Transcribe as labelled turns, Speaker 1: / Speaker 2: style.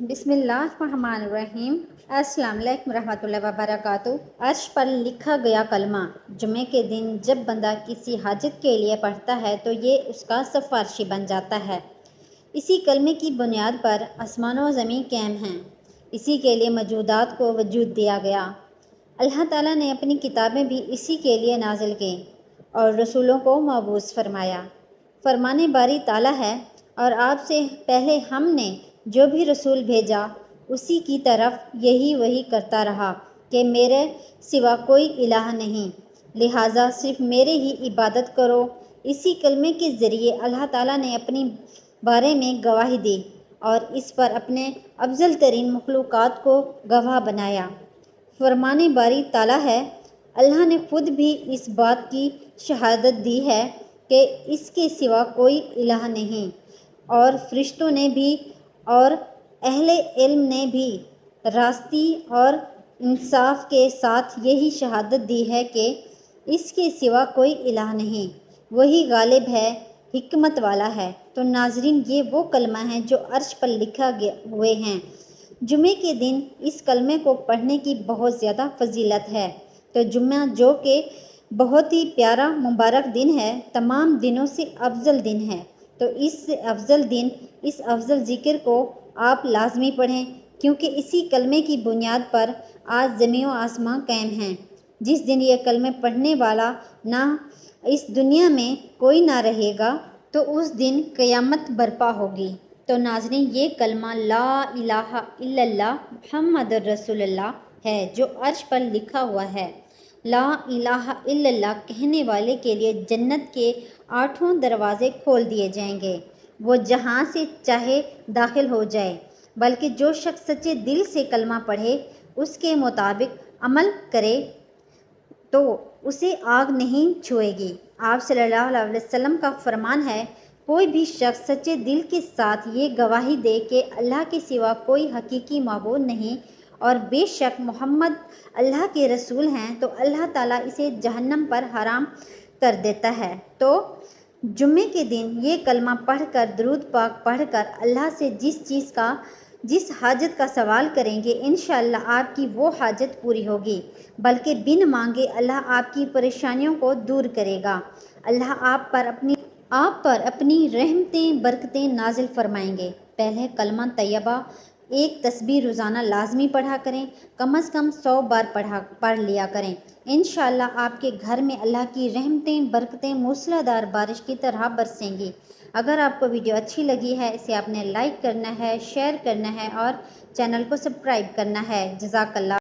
Speaker 1: بسم اللہ الرحمن الرحیم۔ السلام علیکم ورحمۃ اللہ وبرکاتہ۔ عرش پر لکھا گیا کلمہ۔ جمعے کے دن جب بندہ کسی حاجت کے لیے پڑھتا ہے تو یہ اس کا سفارشی بن جاتا ہے۔ اسی کلمے کی بنیاد پر آسمان و زمین قائم ہیں۔ اسی کے لیے موجودات کو وجود دیا گیا۔ اللہ تعالیٰ نے اپنی کتابیں بھی اسی کے لیے نازل کیں اور رسولوں کو مبعوث فرمایا۔ فرمانے باری تعالیٰ ہے اور آپ سے پہلے ہم نے جو بھی رسول بھیجا اسی کی طرف یہی وحی کرتا رہا کہ میرے سوا کوئی الہ نہیں، لہٰذا صرف میرے ہی عبادت کرو۔ اسی کلمے کے ذریعے اللہ تعالیٰ نے اپنی بارے میں گواہی دی اور اس پر اپنے افضل ترین مخلوقات کو گواہ بنایا۔ فرمانے باری تعالیٰ ہے، اللہ نے خود بھی اس بات کی شہادت دی ہے کہ اس کے سوا کوئی الہ نہیں، اور فرشتوں نے بھی اور اہل علم نے بھی راستی اور انصاف کے ساتھ یہی شہادت دی ہے کہ اس کے سوا کوئی الہ نہیں، وہی غالب ہے، حکمت والا ہے۔ تو ناظرین، یہ وہ کلمہ ہیں جو عرش پر لکھا ہوئے ہیں۔ جمعے کے دن اس کلمے کو پڑھنے کی بہت زیادہ فضیلت ہے۔ تو جمعہ جو کہ بہت ہی پیارا مبارک دن ہے، تمام دنوں سے افضل دن ہے، تو اس افضل دن، اس افضل ذکر کو آپ لازمی پڑھیں، کیونکہ اسی کلمے کی بنیاد پر آج زمین و آسمان قائم ہیں۔ جس دن یہ کلمے پڑھنے والا نہ اس دنیا میں کوئی نہ رہے گا تو اس دن قیامت برپا ہوگی۔ تو ناظرین، یہ کلمہ لا الہ الا اللہ محمد رسول اللہ ہے جو عرش پر لکھا ہوا ہے۔ لا الہ الا اللہ کہنے والے کے لیے جنت کے 8 دروازے کھول دیے جائیں گے، وہ جہاں سے چاہے داخل ہو جائے، بلکہ جو شخص سچے دل سے کلمہ پڑھے، اس کے مطابق عمل کرے تو اسے آگ نہیں چھوئے گی۔ آپ صلی اللہ علیہ وسلم کا فرمان ہے، کوئی بھی شخص سچے دل کے ساتھ یہ گواہی دے کہ اللہ کے سوا کوئی حقیقی معبود نہیں اور بے شک محمد اللہ کے رسول ہیں، تو اللہ تعالیٰ اسے جہنم پر حرام کر دیتا ہے۔ تو جمعے کے دن یہ کلمہ پڑھ کر، درود پاک پڑھ کر اللہ سے جس حاجت کا سوال کریں گے، انشاءاللہ آپ کی وہ حاجت پوری ہوگی، بلکہ بن مانگے اللہ آپ کی پریشانیوں کو دور کرے گا۔ اللہ آپ پر اپنی رحمتیں برکتیں نازل فرمائیں گے۔ پہلے کلمہ طیبہ ایک تسبیح روزانہ لازمی پڑھا کریں، کم از کم 100 بار پڑھ لیا کریں۔ انشاءاللہ آپ کے گھر میں اللہ کی رحمتیں برکتیں موسلا دھار بارش کی طرح برسیں گی۔ اگر آپ کو ویڈیو اچھی لگی ہے، اسے آپ نے لائک کرنا ہے، شیئر کرنا ہے اور چینل کو سبسکرائب کرنا ہے۔ جزاک اللہ۔